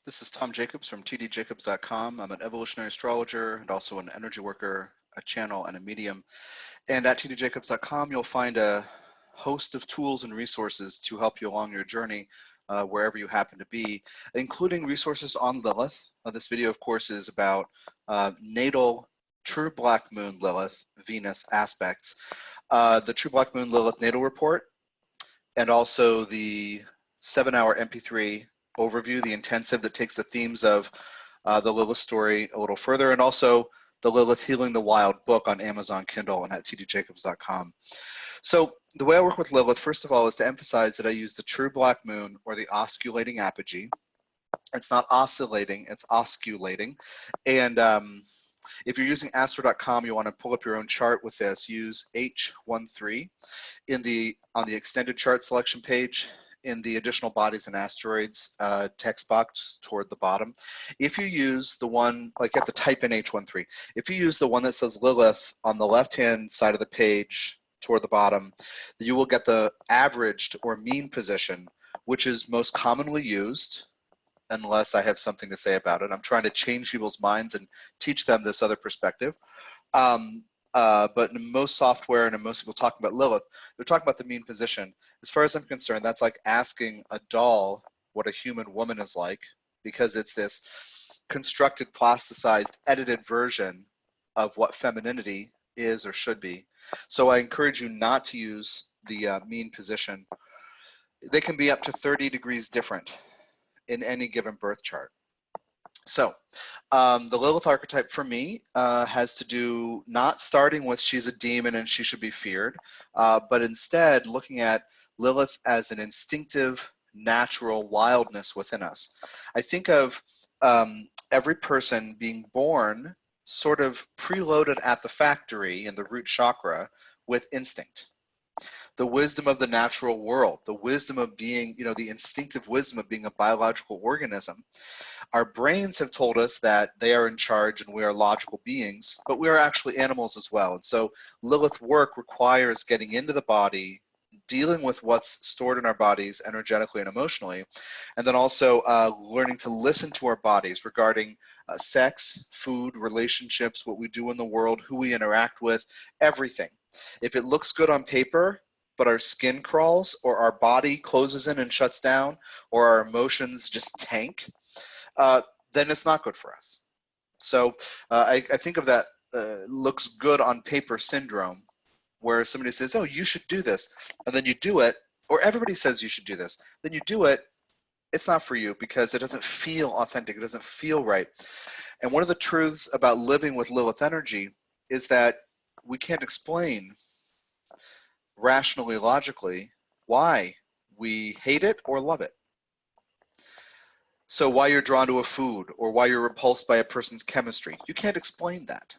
This is Tom Jacobs from tdjacobs.com. I'm an evolutionary astrologer and also an energy worker, a channel, and a medium. And at tdjacobs.com, you'll find a host of tools and resources to help you along your journey wherever you happen to be, including resources on Lilith. This video, of course, is about natal true Black Moon Lilith-Venus aspects, the true Black Moon Lilith natal report, and also the 7-hour MP3 overview, the intensive that takes the themes of the Lilith story a little further, and also the Lilith Healing the Wild book on Amazon Kindle and at tdjacobs.com. So the way I work with Lilith, first of all, is to emphasize that I use the true Black Moon or the osculating apogee. It's not oscillating, it's osculating. And if you're using astro.com, you want to pull up your own chart with this, use H13 on the extended chart selection page in the additional bodies and asteroids text box toward the bottom. If you use the one, like you have to type in H13, if you use the one that says Lilith on the left-hand side of the page toward the bottom, you will get the averaged or mean position, which is most commonly used, unless I have something to say about it. I'm trying to change people's minds and teach them this other perspective. But in most software and in most people talking about Lilith, they're talking about the mean position. As far as I'm concerned, that's like asking a doll what a human woman is like, because it's this constructed, plasticized, edited version of what femininity is or should be. So I encourage you not to use the mean position. They can be up to 30 degrees different in any given birth chart. So the Lilith archetype for me has to do not starting with she's a demon and she should be feared, but instead looking at Lilith as an instinctive, natural wildness within us. I think of every person being born sort of preloaded at the factory in the root chakra with instinct. The wisdom of the natural world, the wisdom of being, the instinctive wisdom of being a biological organism. Our brains have told us that they are in charge and we are logical beings, but we are actually animals as well. And so Lilith work requires getting into the body, dealing with what's stored in our bodies energetically and emotionally, and then also learning to listen to our bodies regarding sex, food, relationships, what we do in the world, who we interact with, everything. If it looks good on paper, but our skin crawls, or our body closes in and shuts down, or our emotions just tank, then it's not good for us. So I think of that looks good on paper syndrome, where somebody says, oh, you should do this, and then you do it, or everybody says you should do this, then you do it, it's not for you because it doesn't feel authentic, it doesn't feel right. And one of the truths about living with Lilith energy is that we can't explain rationally, logically, why we hate it or love it. So why you're drawn to a food or why you're repulsed by a person's chemistry, you can't explain that.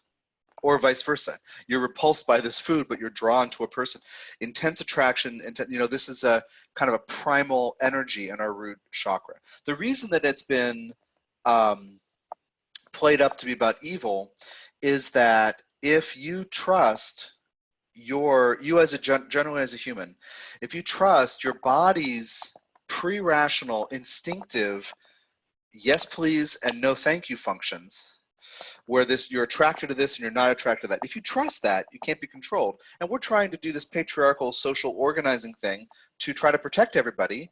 Or vice versa. You're repulsed by this food, but you're drawn to a person. Intense attraction, this is a kind of a primal energy in our root chakra. The reason that it's been played up to be about evil is that if you trust you as generally as a human, if you trust your body's pre-rational, instinctive, yes please and no thank you functions, where you're attracted to this and you're not attracted to that. If you trust that, you can't be controlled. And we're trying to do this patriarchal social organizing thing to try to protect everybody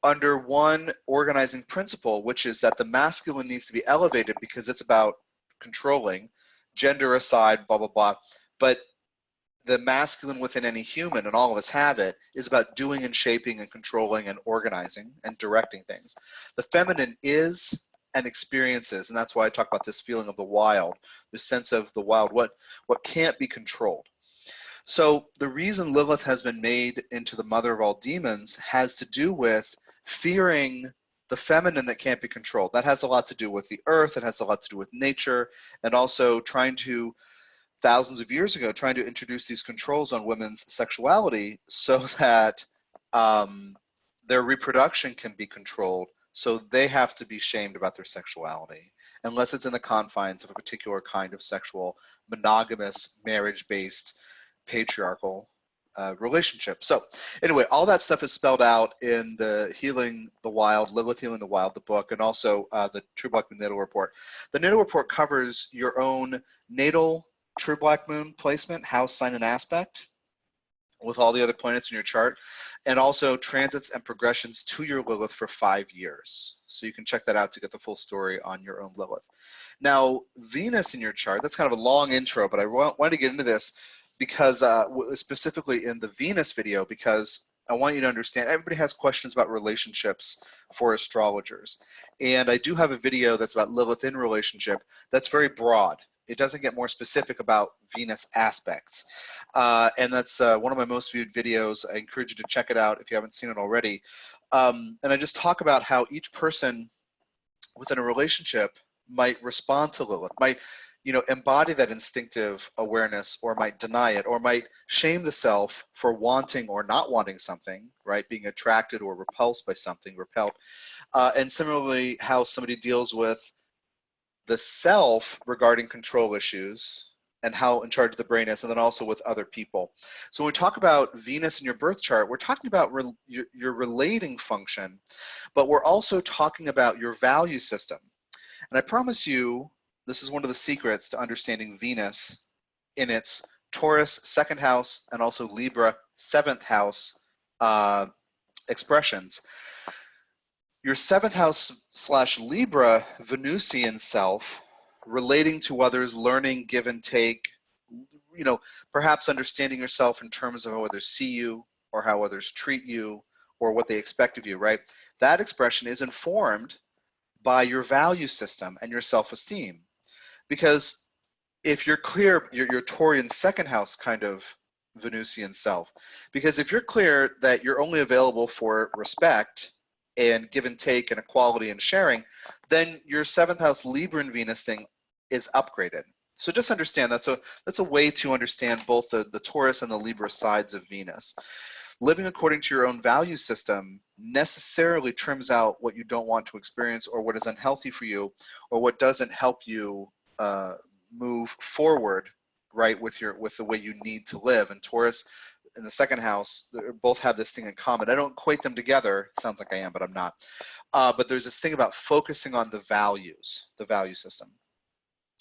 under one organizing principle, which is that the masculine needs to be elevated because it's about controlling, gender aside, blah, blah, blah. But the masculine within any human, and all of us have it, is about doing and shaping and controlling and organizing and directing things. The feminine is and experiences, and that's why I talk about this feeling of the wild, this sense of the wild, what can't be controlled. So the reason Lilith has been made into the mother of all demons has to do with fearing the feminine that can't be controlled. That has a lot to do with the earth, it has a lot to do with nature, and also trying to, thousands of years ago, trying to introduce these controls on women's sexuality so that their reproduction can be controlled. So they have to be shamed about their sexuality, unless it's in the confines of a particular kind of sexual, monogamous, marriage-based, patriarchal relationship. So anyway, all that stuff is spelled out in the Healing the Wild, Lilith Healing the Wild, the book, and also the True Black Moon Natal Report. The Natal Report covers your own natal True Black Moon placement, house, sign, and aspect, with all the other planets in your chart, and also transits and progressions to your Lilith for 5 years. So you can check that out to get the full story on your own Lilith. Now, Venus in your chart, that's kind of a long intro, but I wanted to get into this because specifically in the Venus video, because I want you to understand, everybody has questions about relationships for astrologers. And I do have a video that's about Lilith in relationship that's very broad. It doesn't get more specific about Venus aspects. And that's one of my most viewed videos. I encourage you to check it out if you haven't seen it already. And I just talk about how each person within a relationship might respond to Lilith, might embody that instinctive awareness, or might deny it, or might shame the self for wanting or not wanting something, right? Being attracted or repulsed by something, repelled. And similarly, how somebody deals with the self regarding control issues and how in charge the brain is, and then also with other people. So when we talk about Venus in your birth chart, we're talking about your relating function, but we're also talking about your value system. And I promise you, this is one of the secrets to understanding Venus in its Taurus 2nd house and also Libra 7th house expressions. Your 7th house / Libra Venusian self, relating to others, learning, give and take, perhaps understanding yourself in terms of how others see you or how others treat you or what they expect of you, right? That expression is informed by your value system and your self-esteem. Because if you're clear, your Taurian 2nd house kind of Venusian self, because if you're clear that you're only available for respect and give and take and equality and sharing, then your 7th house Libra and Venus thing is upgraded. So just understand that's a way to understand both the Taurus and the Libra sides of Venus. Living according to your own value system necessarily trims out what you don't want to experience, or what is unhealthy for you, or what doesn't help you move forward, right, with the way you need to live. And Taurus in the 2nd house, they both have this thing in common. I don't equate them together. It sounds like I am, but I'm not. But there's this thing about focusing on the values, the value system.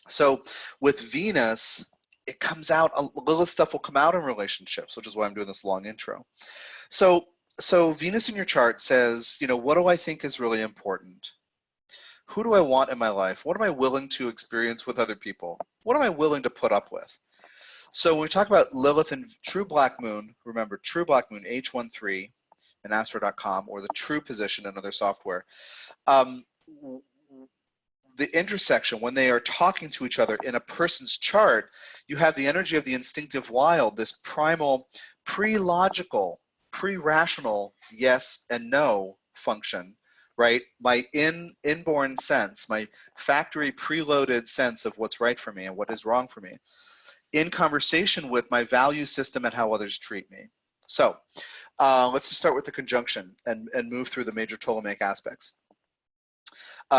So with Venus, it comes out, a little stuff will come out in relationships, which is why I'm doing this long intro. So Venus in your chart says, what do I think is really important? Who do I want in my life? What am I willing to experience with other people? What am I willing to put up with? So when we talk about Lilith and True Black Moon, remember True Black Moon, H13 in astro.com, or the True Position and other software. The intersection, when they are talking to each other in a person's chart, you have the energy of the instinctive wild, this primal, pre-logical, pre-rational yes and no function, right? My inborn sense, my factory preloaded sense of what's right for me and what is wrong for me, in conversation with my value system and how others treat me. So let's just start with the conjunction and move through the major Ptolemaic aspects.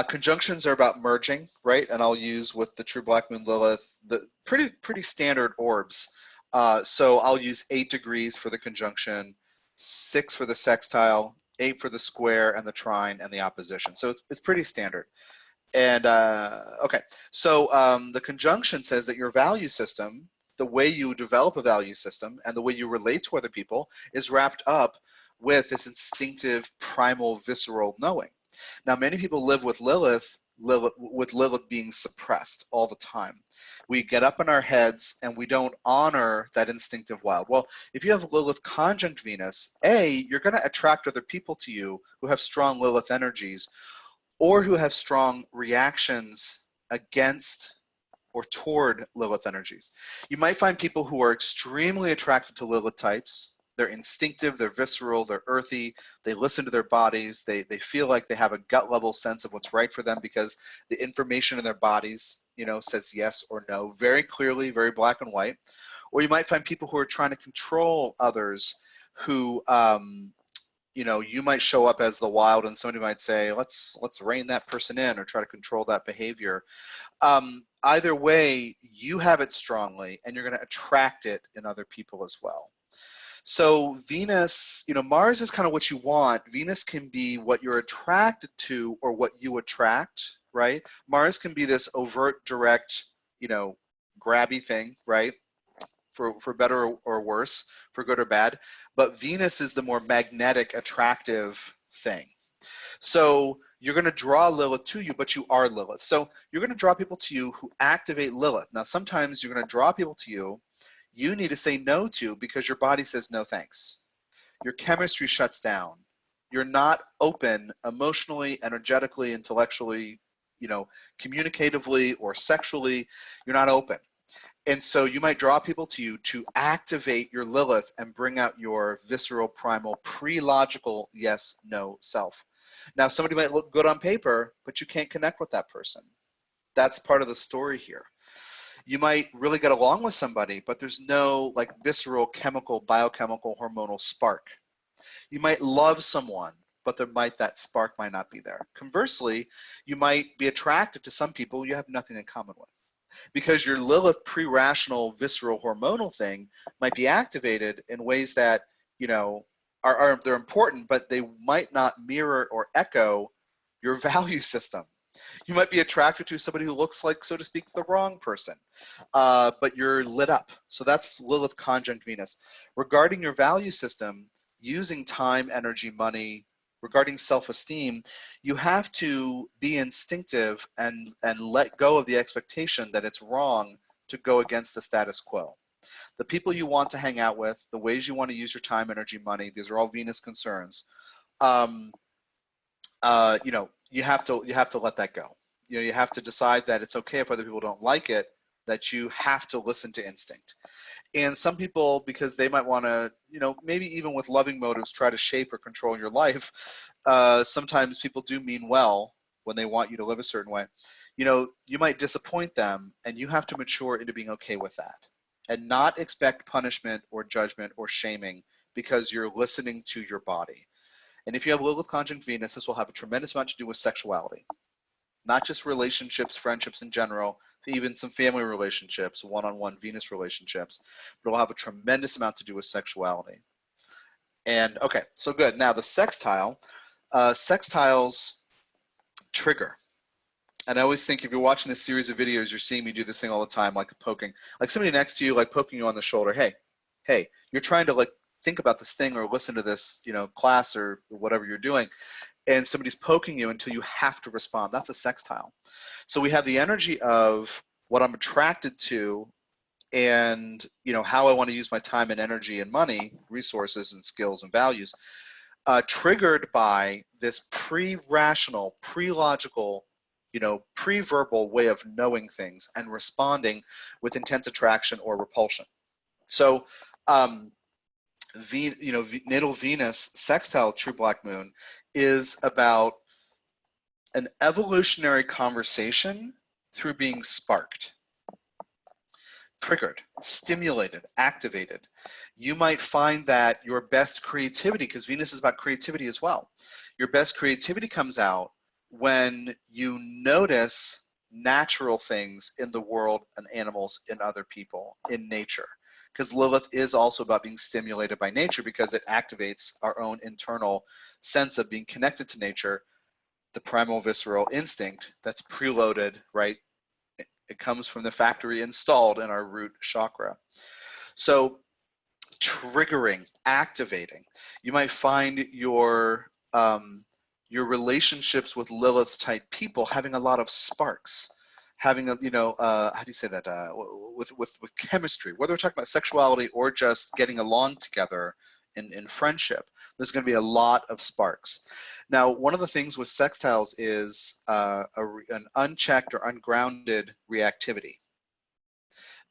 Conjunctions are about merging, right? And I'll use with the True Black Moon Lilith, the pretty standard orbs. So I'll use 8 degrees for the conjunction, 6 for the sextile, 8 for the square and the trine and the opposition. So it's pretty standard. And okay, so the conjunction says that your value system, the way you develop a value system and the way you relate to other people, is wrapped up with this instinctive, primal, visceral knowing. Now, many people live with Lilith being suppressed all the time. We get up in our heads and we don't honor that instinctive wild. Well, if you have Lilith conjunct Venus, you're going to attract other people to you who have strong Lilith energies, or who have strong reactions against or toward Lilith energies. You might find people who are extremely attracted to Lilith types. They're instinctive, they're visceral, they're earthy, they listen to their bodies, they feel like they have a gut level sense of what's right for them because the information in their bodies, says yes or no, very clearly, very black and white. Or you might find people who are trying to control others who, you might show up as the wild and somebody might say, let's rein that person in or try to control that behavior. Either way, you have it strongly and you're going to attract it in other people as well. So Venus, you know, Mars is kind of what you want. Venus can be what you're attracted to or what you attract, right? Mars can be this overt, direct, you know, grabby thing, right? For better or worse, for good or bad. But Venus is the more magnetic, attractive thing. So you're going to draw Lilith to you, but you are Lilith. So you're going to draw people to you who activate Lilith. Now, sometimes you're going to draw people to you you need to say no to because your body says no thanks. Your chemistry shuts down. You're not open emotionally, energetically, intellectually, you know, communicatively or sexually. You're not open. And so you might draw people to you to activate your Lilith and bring out your visceral, primal, pre-logical yes, no self. Now, somebody might look good on paper, but you can't connect with that person. That's part of the story here. You might really get along with somebody, but there's no like visceral, chemical, biochemical, hormonal spark. You might love someone, but that spark might not be there. Conversely, you might be attracted to some people you have nothing in common with. Because your Lilith pre-rational visceral hormonal thing might be activated in ways that, you know, they're important, but they might not mirror or echo your value system. You might be attracted to somebody who looks like, so to speak, the wrong person, but you're lit up. So that's Lilith conjunct Venus. Regarding your value system, using time, energy, money, regarding self-esteem, you have to be instinctive and let go of the expectation that it's wrong to go against the status quo. The people you want to hang out with, the ways you want to use your time, energy, money, these are all Venus concerns. You know, you have to let that go. You know, you have to decide that it's okay if other people don't like it, that you have to listen to instinct. And some people, because they might want to, you know, maybe even with loving motives, try to shape or control your life. Sometimes people do mean well when they want you to live a certain way. You know, you might disappoint them, and you have to mature into being okay with that and not expect punishment or judgment or shaming because you're listening to your body. And if you have Lilith conjunct Venus, this will have a tremendous amount to do with sexuality. Not just relationships, friendships in general, even some family relationships, one-on-one Venus relationships, but it will have a tremendous amount to do with sexuality. And okay, so good. Now the sextile, sextiles trigger. And I always think if you're watching this series of videos, you're seeing me do this thing all the time, like poking, like somebody next to you, like poking you on the shoulder. Hey, you're trying to like think about this thing or listen to this, you know, class or whatever you're doing. And somebody's poking you until you have to respond. That's a sextile. So we have the energy of what I'm attracted to and, you know, how I want to use my time and energy and money, resources and skills and values, triggered by this pre-rational, pre-logical, you know, pre-verbal way of knowing things and responding with intense attraction or repulsion. So, natal Venus sextile true black moon is about an evolutionary conversation through being sparked, triggered, stimulated, activated. You might find that your best creativity, because Venus is about creativity as well, your best creativity comes out when you notice natural things in the world and animals, in other people, in nature. Because Lilith is also about being stimulated by nature because it activates our own internal sense of being connected to nature, the primal visceral instinct that's preloaded, right? It comes from the factory installed in our root chakra. So triggering, activating. You might find your relationships with Lilith type people having a lot of sparks, having a, how do you say that, with chemistry, whether we're talking about sexuality or just getting along together in friendship, there's going to be a lot of sparks. Now, one of the things with sextiles is an unchecked or ungrounded reactivity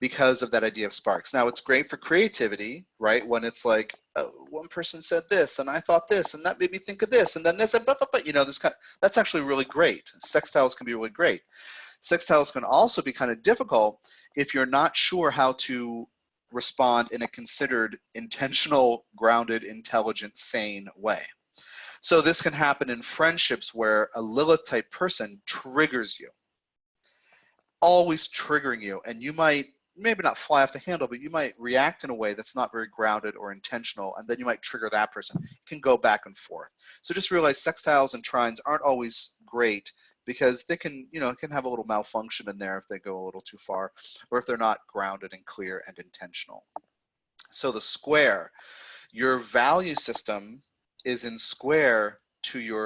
because of that idea of sparks. Now, it's great for creativity, right? When it's like, one person said this, and I thought this, and that made me think of this, and then this, but you know, that's actually really great. Sextiles can be really great. Sextiles can also be kind of difficult if you're not sure how to respond in a considered, intentional, grounded, intelligent, sane way. So this can happen in friendships where a Lilith type person triggers you, always triggering you, and you might maybe not fly off the handle, but you might react in a way that's not very grounded or intentional, and then you might trigger that person. It can go back and forth. So just realize sextiles and trines aren't always great, because they can, it can have a little malfunction in there if they go a little too far, or if they're not grounded and clear and intentional. So the square, your value system is in square to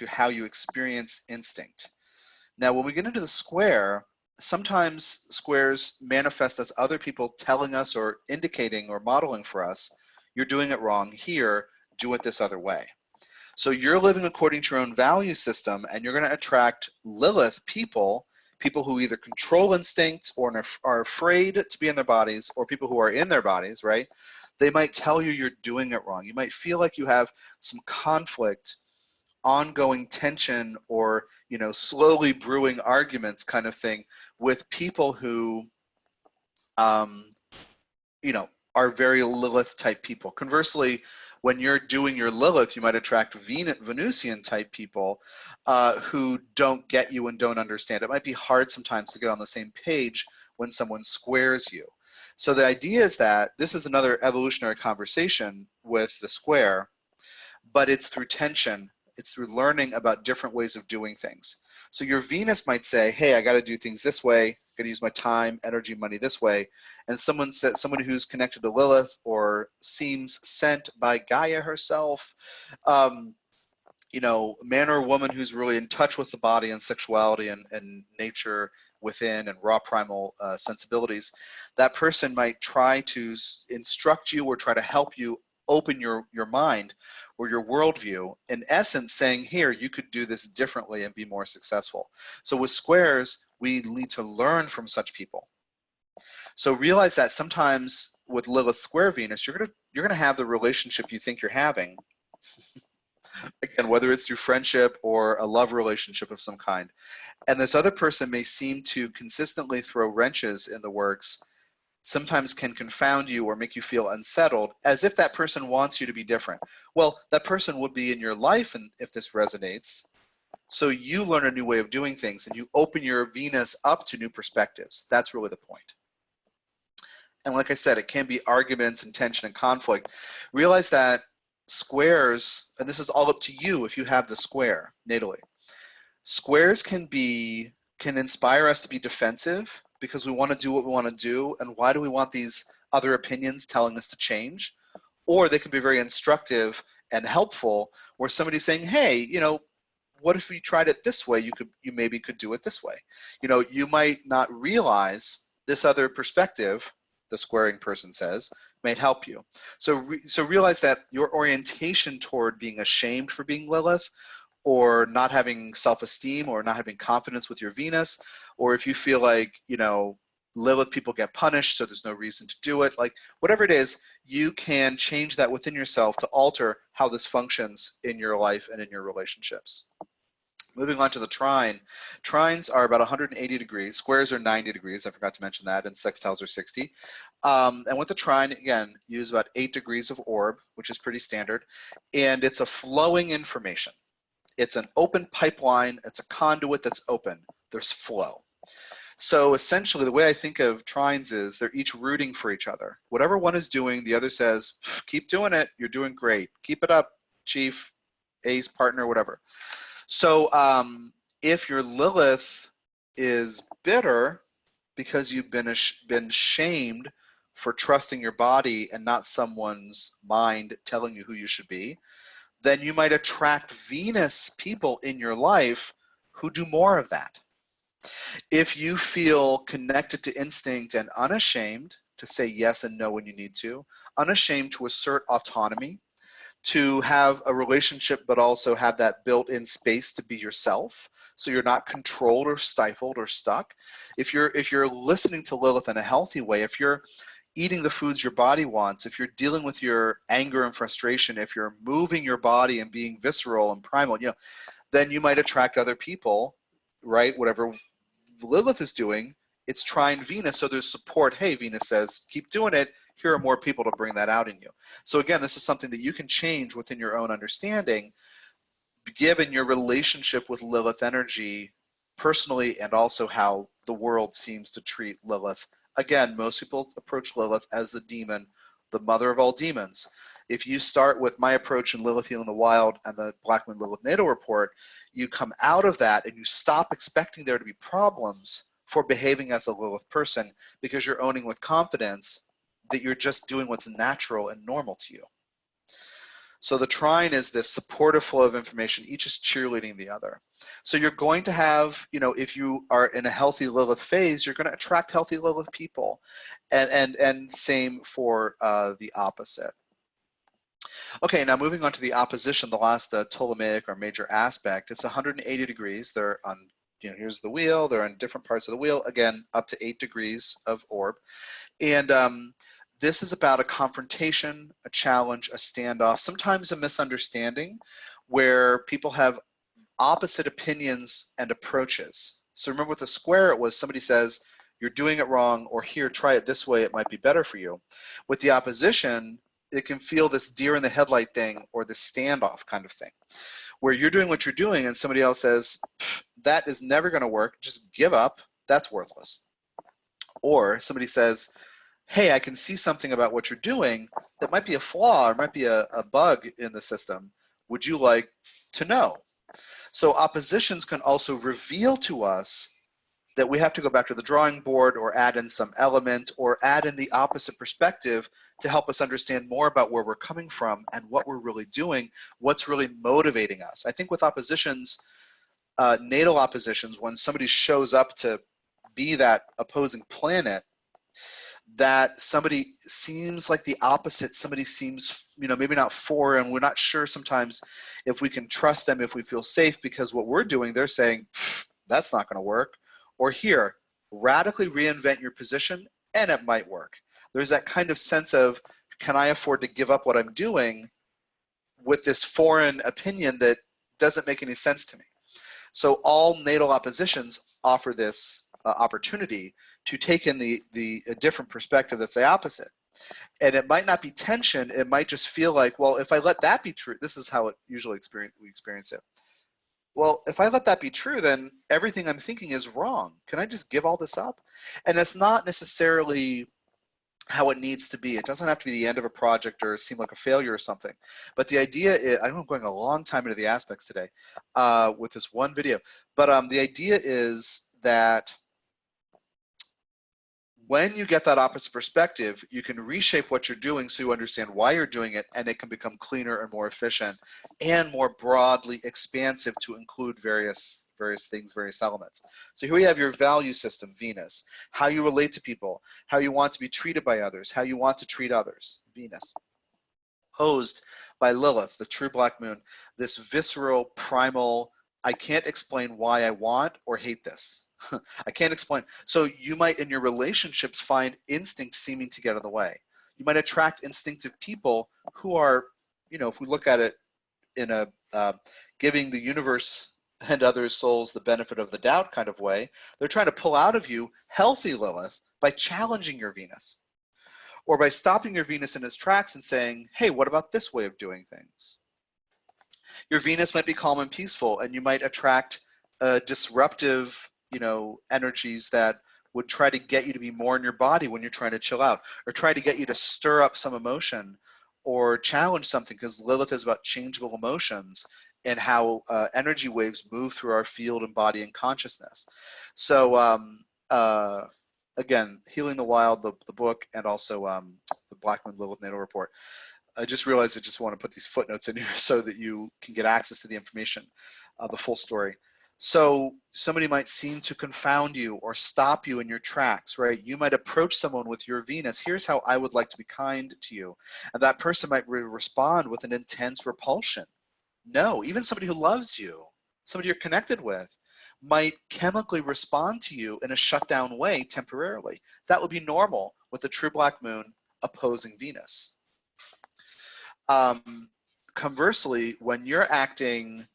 how you experience instinct. Now, when we get into the square, sometimes squares manifest as other people telling us or indicating or modeling for us, you're doing it wrong here, do it this other way. So you're living according to your own value system, and you're going to attract Lilith people who either control instincts or are afraid to be in their bodies, or people who are in their bodies, right? They might tell you you're doing it wrong. You might feel like you have some conflict, ongoing tension, or slowly brewing arguments kind of thing with people who are very Lilith type people. Conversely, when you're doing your Lilith, you might attract Venusian type people who don't get you and don't understand. It might be hard sometimes to get on the same page when someone squares you. So the idea is that this is another evolutionary conversation with the square, but it's through tension. It's through learning about different ways of doing things. So your Venus might say, hey, I got to do things this way. I got to use my time, energy, money this way. And someone who's connected to Lilith or seems sent by Gaia herself, man or woman who's really in touch with the body and sexuality and nature within and raw primal sensibilities, that person might try to instruct you or try to help you open your mind or your worldview, in essence saying, here, you could do this differently and be more successful. So with squares, we need to learn from such people. So realize that sometimes with Lilith square Venus, you're gonna have the relationship you think you're having. Again, whether it's through friendship or a love relationship of some kind. And this other person may seem to consistently throw wrenches in the works, sometimes can confound you or make you feel unsettled, as if that person wants you to be different. Well, that person would be in your life, and if this resonates, so you learn a new way of doing things and you open your Venus up to new perspectives. That's really the point. And like I said, it can be arguments and tension and conflict. Realize that squares, and this is all up to you if you have the square natally, squares can inspire us to be defensive, because we want to do what we want to do, and why do we want these other opinions telling us to change? Or they can be very instructive and helpful, where somebody's saying, hey, what if you tried it this way? You maybe could do it this way. You might not realize this other perspective, the squaring person says, might help you. So realize that your orientation toward being ashamed for being Lilith, or not having self-esteem, or not having confidence with your Venus, or if you feel like, Lilith people get punished, so there's no reason to do it, like whatever it is, you can change that within yourself to alter how this functions in your life and in your relationships. Moving on to the trine. Trines are about 180 degrees. Squares are 90 degrees. I forgot to mention that. And sextiles are 60. And with the trine, again, use about 8 degrees of orb, which is pretty standard. And it's a flowing information. It's an open pipeline. It's a conduit that's open. There's flow. So essentially, the way I think of trines is they're each rooting for each other. Whatever one is doing, the other says, keep doing it. You're doing great. Keep it up, chief, ace, partner, whatever. So if your Lilith is bitter because you've been shamed for trusting your body and not someone's mind telling you who you should be, then you might attract Venus people in your life who do more of that. If you feel connected to instinct and unashamed to say yes and no when you need to, unashamed to assert autonomy, to have a relationship but also have that built-in space to be yourself, so you're not controlled or stifled or stuck. If you're listening to Lilith in a healthy way, if you're eating the foods your body wants, if you're dealing with your anger and frustration, if you're moving your body and being visceral and primal, then you might attract other people, right? Whatever Lilith is doing, it's trine Venus, so there's support. Hey, Venus says, keep doing it. Here are more people to bring that out in you. So again, this is something that you can change within your own understanding, given your relationship with Lilith energy personally, and also how the world seems to treat Lilith Again, most people approach Lilith as the demon, the mother of all demons. If you start with my approach in Lilith Healing the Wild and the Black Moon Lilith Natal report, you come out of that and you stop expecting there to be problems for behaving as a Lilith person, because you're owning with confidence that you're just doing what's natural and normal to you. So the trine is this supportive flow of information. Each is cheerleading the other. So you're going to have, if you are in a healthy Lilith phase, you're going to attract healthy Lilith people, and same for the opposite. Okay, now moving on to the opposition, the last Ptolemaic or major aspect. It's 180 degrees. They're on, here's the wheel. They're on different parts of the wheel. Again, up to 8 degrees of orb, and this is about a confrontation, a challenge, a standoff, sometimes a misunderstanding where people have opposite opinions and approaches. So remember with the square, it was somebody says, you're doing it wrong, or here, try it this way, it might be better for you. With the opposition, it can feel this deer in the headlight thing or the standoff kind of thing, where you're doing what you're doing and somebody else says, that is never going to work, just give up, that's worthless. Or somebody says, hey, I can see something about what you're doing that might be a flaw or might be a bug in the system. Would you like to know? So oppositions can also reveal to us that we have to go back to the drawing board or add in some element or add in the opposite perspective to help us understand more about where we're coming from and what we're really doing, what's really motivating us. I think with oppositions, natal oppositions, when somebody shows up to be that opposing planet, that somebody seems like the opposite, somebody seems, maybe not foreign, we're not sure sometimes if we can trust them, if we feel safe, because what we're doing, they're saying, that's not going to work. Or here, radically reinvent your position and it might work. There's that kind of sense of, can I afford to give up what I'm doing with this foreign opinion that doesn't make any sense to me? So all natal oppositions offer this opportunity to take in a different perspective that's the opposite. And it might not be tension, it might just feel like, well, if I let that be true, this is how it usually we experience it. Well, if I let that be true, then everything I'm thinking is wrong. Can I just give all this up? And it's not necessarily how it needs to be. It doesn't have to be the end of a project or seem like a failure or something. But the idea is, I know I'm going a long time into the aspects today with this one video, but the idea is that when you get that opposite perspective, you can reshape what you're doing so you understand why you're doing it, and it can become cleaner and more efficient and more broadly expansive to include various things, various elements. So here we have your value system, Venus, how you relate to people, how you want to be treated by others, how you want to treat others, Venus. Posed by Lilith, the true black moon, this visceral, primal, I can't explain why I want or hate this. I can't explain. So you might in your relationships find instinct seeming to get in the way. You might attract instinctive people who are, if we look at it in a giving the universe and other souls the benefit of the doubt kind of way, they're trying to pull out of you healthy Lilith by challenging your Venus, or by stopping your Venus in its tracks and saying, hey, what about this way of doing things? Your Venus might be calm and peaceful, and you might attract disruptive energies that would try to get you to be more in your body when you're trying to chill out, or try to get you to stir up some emotion or challenge something, because Lilith is about changeable emotions and how energy waves move through our field and body and consciousness. So again, Healing the Wild, the book, and also the Black Moon Lilith Natal report. I just realized I just want to put these footnotes in here so that you can get access to the information, the full story. So somebody might seem to confound you or stop you in your tracks, right? You might approach someone with your Venus, here's how I would like to be kind to you. And that person might respond with an intense repulsion. No, even somebody who loves you, somebody you're connected with, might chemically respond to you in a shutdown way temporarily. That would be normal with the true black moon opposing Venus. Conversely, when you're acting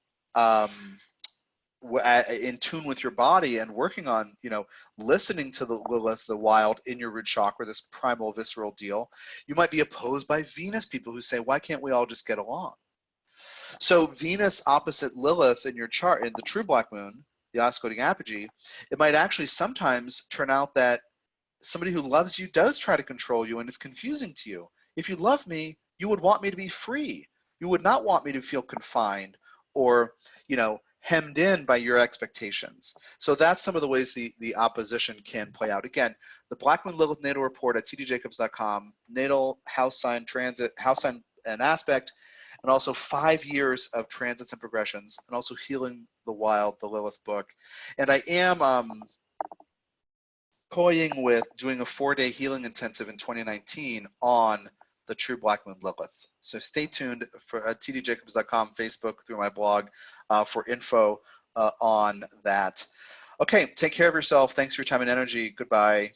in tune with your body and working on, listening to the Lilith, the wild in your root chakra, this primal visceral deal, you might be opposed by Venus people who say, why can't we all just get along? So Venus opposite Lilith in your chart, in the true black moon, the oscillating apogee, it might actually sometimes turn out that somebody who loves you does try to control you and is confusing to you. If you love me, you would want me to be free. You would not want me to feel confined or, hemmed in by your expectations. So that's some of the ways the opposition can play out. Again, the Black Moon Lilith Natal Report at tdjacobs.com, natal, house sign, transit, house sign and aspect, and also 5 years of transits and progressions, and also Healing the Wild, the Lilith book. And I am toying with doing a 4-day healing intensive in 2019 on the true Black Moon Lilith. So stay tuned for tdjacobs.com, Facebook, through my blog for info on that. Okay, take care of yourself. Thanks for your time and energy. Goodbye.